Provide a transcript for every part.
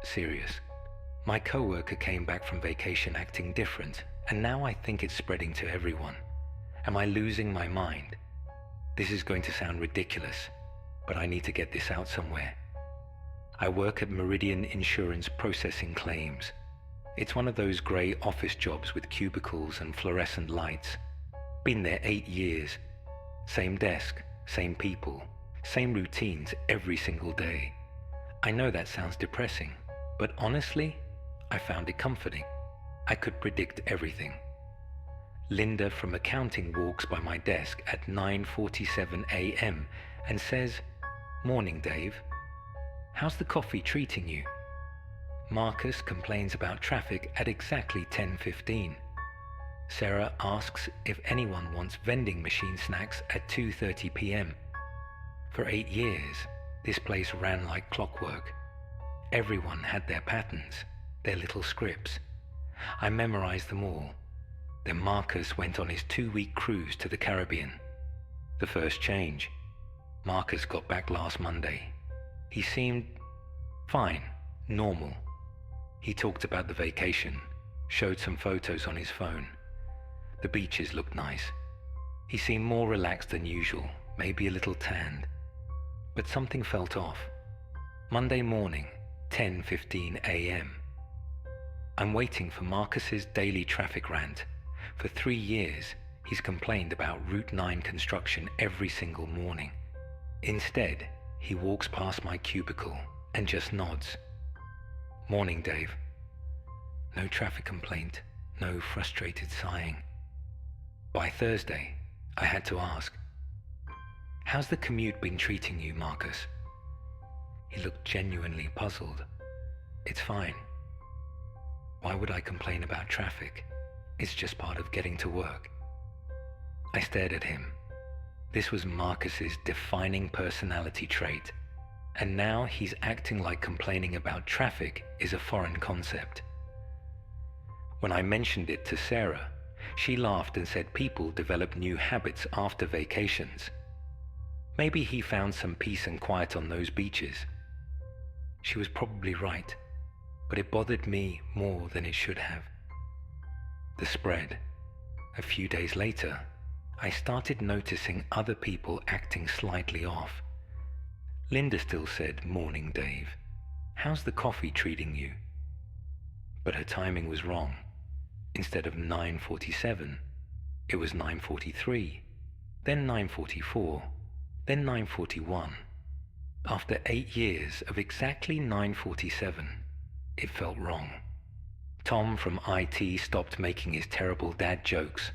Serious. My coworker came back from vacation acting different, and now I think it's spreading to everyone. Am I losing my mind? This is going to sound ridiculous, but I need to get this out somewhere. I work at Meridian Insurance processing claims. It's one of those grey office jobs with cubicles and fluorescent lights. Been there 8 years. Same desk, same people, same routines every single day. I know that sounds depressing, but honestly, I found it comforting. I could predict everything. Linda from accounting walks by my desk at 9:47 a.m. and says, "Morning, Dave. How's the coffee treating you?" Marcus complains about traffic at exactly 10:15. Sarah asks if anyone wants vending machine snacks at 2:30 p.m. For 8 years, this place ran like clockwork. Everyone had their patterns, their little scripts. I memorized them all. Then Marcus went on his 2-week cruise to the Caribbean. The first change. Marcus got back last Monday. He seemed fine, normal. He talked about the vacation, showed some photos on his phone. The beaches looked nice. He seemed more relaxed than usual, maybe a little tanned. But something felt off. Monday morning, 10:15 a.m. I'm waiting for Marcus's daily traffic rant. For 3 years, he's complained about Route 9 construction every single morning. Instead, he walks past my cubicle and just nods. "Morning, Dave." No traffic complaint, no frustrated sighing. By Thursday, I had to ask, "How's the commute been treating you, Marcus?" He looked genuinely puzzled. "It's fine." Why would I complain about traffic? It's just part of getting to work. I stared at him. This was Marcus's defining personality trait, and now he's acting like complaining about traffic is a foreign concept. When I mentioned it to Sarah, she laughed and said people develop new habits after vacations. Maybe he found some peace and quiet on those beaches. She was probably right, but it bothered me more than it should have. The spread. A few days later, I started noticing other people acting slightly off. Linda still said, "Morning, Dave. How's the coffee treating you?" But her timing was wrong. Instead of 9:47, it was 9:43, then 9:44, then 9:41. After 8 years of exactly 9:47, it felt wrong. Tom from IT stopped making his terrible dad jokes.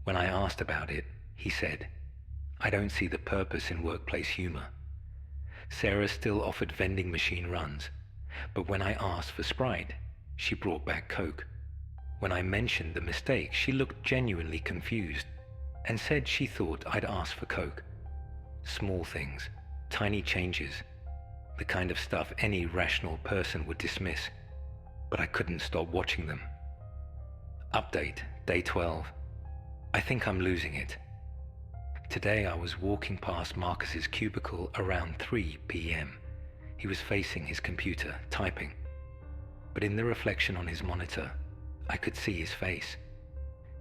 When I asked about it, he said, "I don't see the purpose in workplace humor." Sarah still offered vending machine runs, but when I asked for Sprite, she brought back Coke. When I mentioned the mistake, she looked genuinely confused and said she thought I'd asked for Coke. Small things, tiny changes, the kind of stuff any rational person would dismiss, but I couldn't stop watching them. Update, day 12. I think I'm losing it. Today I was walking past Marcus's cubicle around 3 p.m. He was facing his computer, typing. But in the reflection on his monitor, I could see his face.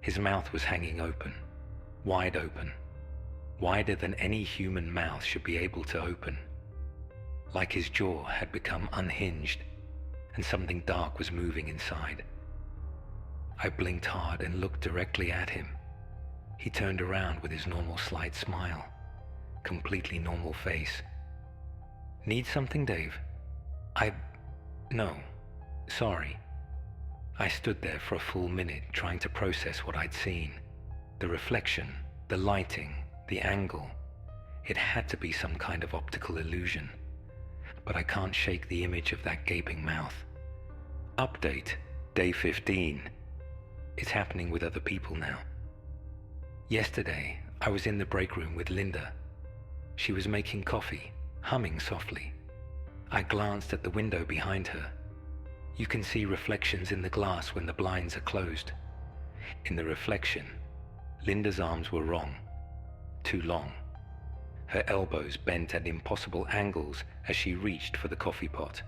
His mouth was hanging open, wider than any human mouth should be able to open. Like his jaw had become unhinged, and something dark was moving inside. I blinked hard and looked directly at him. He turned around with his normal slight smile, completely normal face. "Need something, Dave?" No, sorry." I stood there for a full minute trying to process what I'd seen. The reflection, the lighting, the angle. It had to be some kind of optical illusion. But I can't shake the image of that gaping mouth. Update, day 15. It's happening with other people now. Yesterday, I was in the break room with Linda. She was making coffee, humming softly. I glanced at the window behind her. You can see reflections in the glass when the blinds are closed. In the reflection, Linda's arms were wrong, too long. Her elbows bent at impossible angles as she reached for the coffee pot.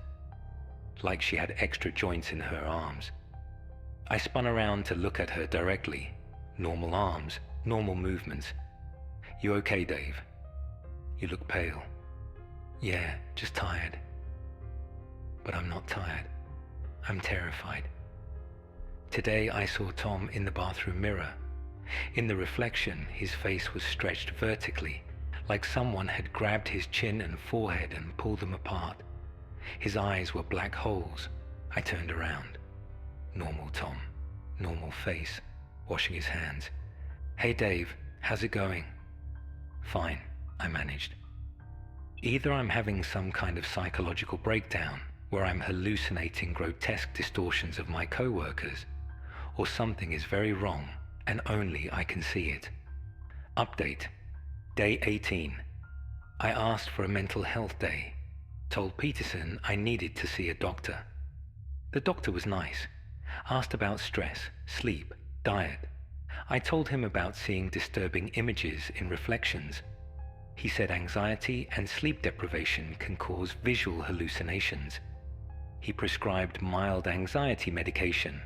like she had extra joints in her arms. I spun around to look at her directly. Normal arms, normal movements. "You okay, Dave? You look pale." "Yeah, just tired." But I'm not tired. I'm terrified. Today I saw Tom in the bathroom mirror. In the reflection, his face was stretched vertically, like someone had grabbed his chin and forehead and pulled them apart. His eyes were black holes. I turned around. Normal Tom. Normal face. Washing his hands. "Hey Dave, how's it going?" "Fine," I managed. Either I'm having some kind of psychological breakdown, where I'm hallucinating grotesque distortions of my coworkers, or something is very wrong and only I can see it. Update. Day 18. I asked for a mental health day. Told Peterson I needed to see a doctor. The doctor was nice. Asked about stress, sleep, diet. I told him about seeing disturbing images in reflections. He said anxiety and sleep deprivation can cause visual hallucinations. He prescribed mild anxiety medication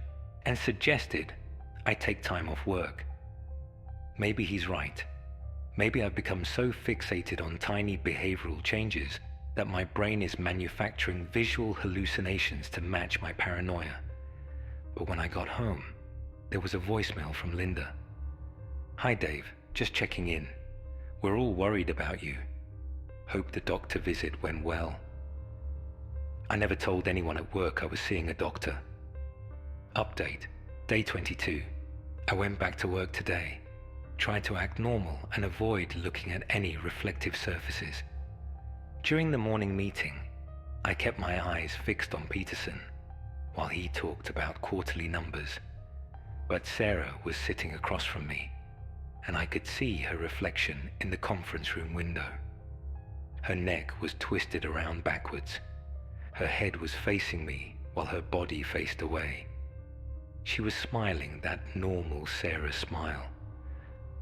and suggested I take time off work. Maybe he's right. Maybe I've become so fixated on tiny behavioral changes that my brain is manufacturing visual hallucinations to match my paranoia. But when I got home, there was a voicemail from Linda. "Hi Dave, just checking in. We're all worried about you. Hope the doctor visit went well." I never told anyone at work I was seeing a doctor. Update. Day 22. I went back to work today. Tried to act normal and avoid looking at any reflective surfaces. During the morning meeting, I kept my eyes fixed on Peterson while he talked about quarterly numbers. But Sarah was sitting across from me, and I could see her reflection in the conference room window. Her neck was twisted around backwards. Her head was facing me while her body faced away. She was smiling that normal Sarah smile,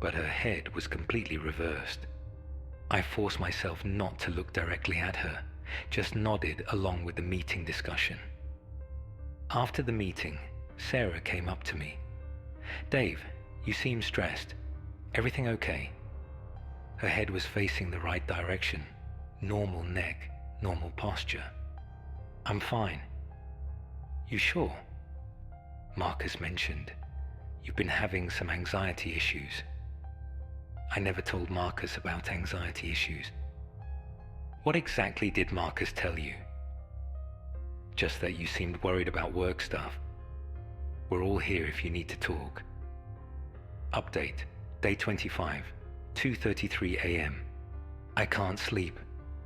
but her head was completely reversed. I forced myself not to look directly at her, just nodded along with the meeting discussion. After the meeting, Sarah came up to me. "Dave, you seem stressed. Everything okay?" Her head was facing the right direction. Normal neck, normal posture. "I'm fine." "You sure?" Marcus mentioned, "You've been having some anxiety issues." I never told Marcus about anxiety issues. "What exactly did Marcus tell you?" "Just that you seemed worried about work stuff. We're all here if you need to talk." Update. Day 25, 2:33 a.m. I can't sleep.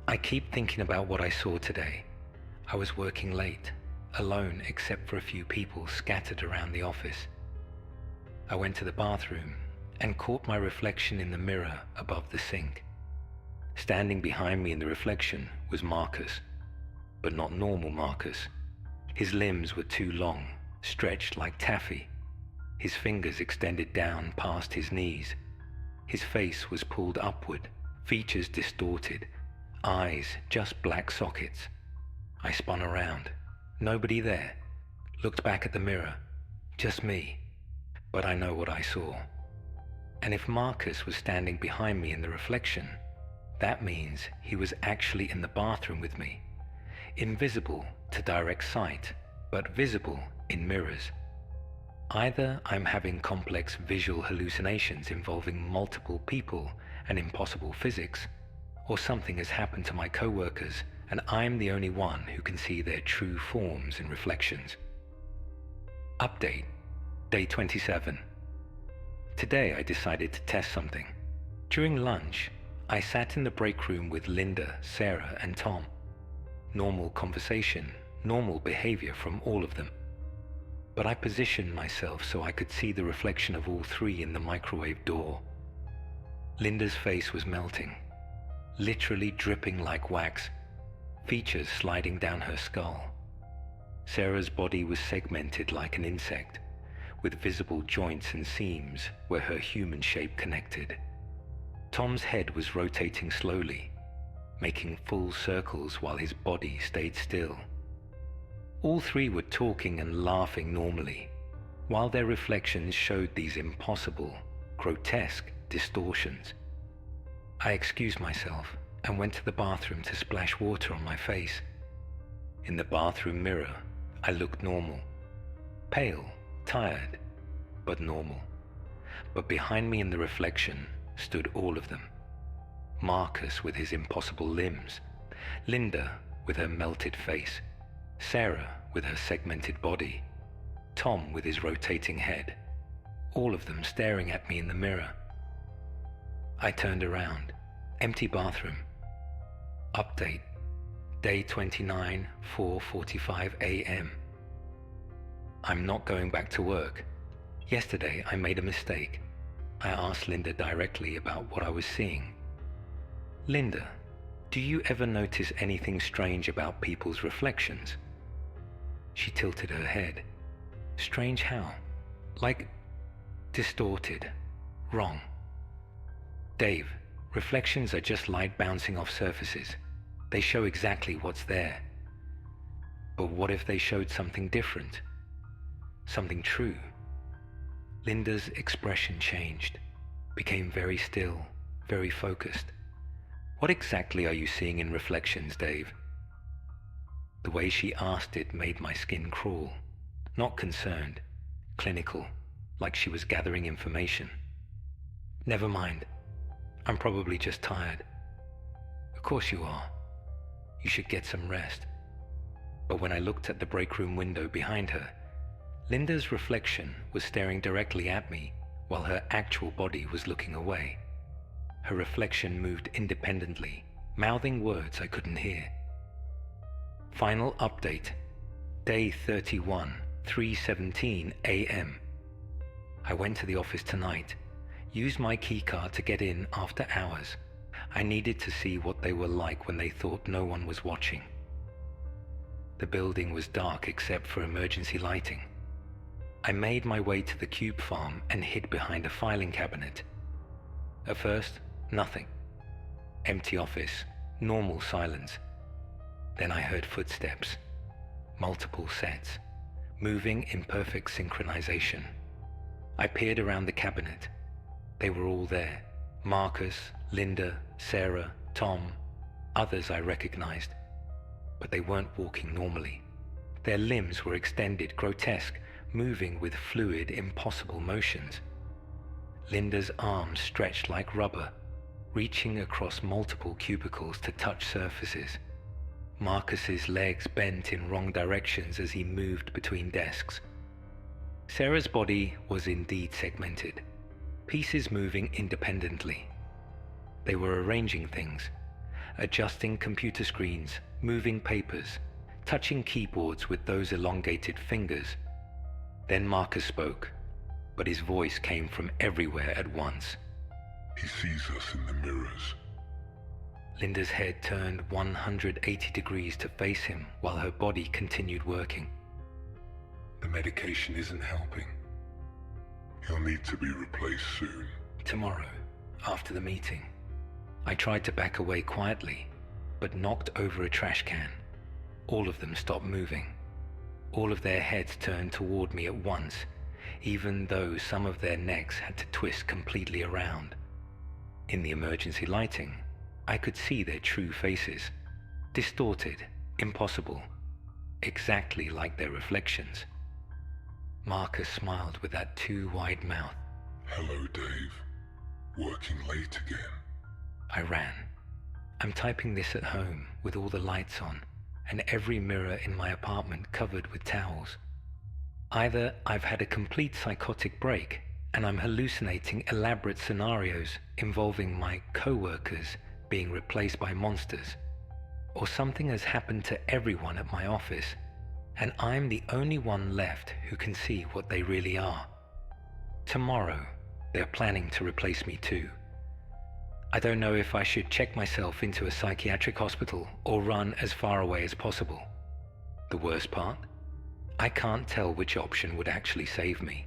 I keep thinking about what I saw today. I was working late, alone except for a few people scattered around the office. I went to the bathroom and caught my reflection in the mirror above the sink. Standing behind me in the reflection was Marcus, but not normal Marcus. His limbs were too long, stretched like taffy. His fingers extended down past his knees. His face was pulled upward, features distorted, eyes just black sockets. I spun around. Nobody there. Looked back at the mirror. Just me. But I know what I saw. And if Marcus was standing behind me in the reflection, that means he was actually in the bathroom with me. Invisible to direct sight, but visible in mirrors. Either I'm having complex visual hallucinations involving multiple people and impossible physics, or something has happened to my coworkers and I'm the only one who can see their true forms in reflections. Update. Day 27. Today I decided to test something. During lunch, I sat in the break room with Linda, Sarah, and Tom. Normal conversation, normal behavior from all of them. But I positioned myself so I could see the reflection of all three in the microwave door. Linda's face was melting, literally dripping like wax, features sliding down her skull. Sarah's body was segmented like an insect, with visible joints and seams where her human shape connected. Tom's head was rotating slowly, making full circles while his body stayed still. All three were talking and laughing normally, while their reflections showed these impossible, grotesque distortions. I excused myself and went to the bathroom to splash water on my face. In the bathroom mirror, I looked normal. Pale, tired, but normal. But behind me in the reflection stood all of them. Marcus with his impossible limbs, Linda with her melted face, Sarah with her segmented body, Tom with his rotating head, all of them staring at me in the mirror. I turned around. Empty bathroom. Update. Day 29, 4:45 a.m. I'm not going back to work. Yesterday I made a mistake. I asked Linda directly about what I was seeing. Linda, do you ever notice anything strange about people's reflections? She tilted her head. Strange how? Like distorted. Wrong. Dave, reflections are just light bouncing off surfaces. They show exactly what's there. But what if they showed something different? Something true? Linda's expression changed, became very still, very focused. What exactly are you seeing in reflections, Dave? The way she asked it made my skin crawl. Not concerned, clinical, like she was gathering information. Never mind. I'm probably just tired. Of course you are. You should get some rest. But when I looked at the break room window behind her, Linda's reflection was staring directly at me while her actual body was looking away. Her reflection moved independently, mouthing words I couldn't hear. Final update. Day 31, 3:17 a.m. I went to the office tonight, used my keycard to get in after hours. I needed to see what they were like when they thought no one was watching. The building was dark except for emergency lighting. I made my way to the cube farm and hid behind a filing cabinet. At first, nothing. Empty office, normal silence. Then I heard footsteps, multiple sets, moving in perfect synchronization. I peered around the cabinet. They were all there. Marcus, Linda, Sarah, Tom, others I recognized. But they weren't walking normally. Their limbs were extended, grotesque, moving with fluid, impossible motions. Linda's arms stretched like rubber, reaching across multiple cubicles to touch surfaces. Marcus's legs bent in wrong directions as he moved between desks. Sarah's body was indeed segmented, pieces moving independently. They were arranging things, adjusting computer screens, moving papers, touching keyboards with those elongated fingers. Then Marcus spoke, but his voice came from everywhere at once. He sees us in the mirrors. Linda's head turned 180 degrees to face him while her body continued working. The medication isn't helping. He'll need to be replaced soon. Tomorrow, after the meeting. I tried to back away quietly, but knocked over a trash can. All of them stopped moving. All of their heads turned toward me at once, even though some of their necks had to twist completely around. In the emergency lighting, I could see their true faces, distorted, impossible, exactly like their reflections. Marcus smiled with that too wide mouth. Hello, Dave. Working late again. I ran. I'm typing this at home with all the lights on and every mirror in my apartment covered with towels. Either I've had a complete psychotic break and I'm hallucinating elaborate scenarios involving my coworkers being replaced by monsters, or something has happened to everyone at my office and I'm the only one left who can see what they really are. Tomorrow, they're planning to replace me too. I don't know if I should check myself into a psychiatric hospital or run as far away as possible. The worst part? I can't tell which option would actually save me.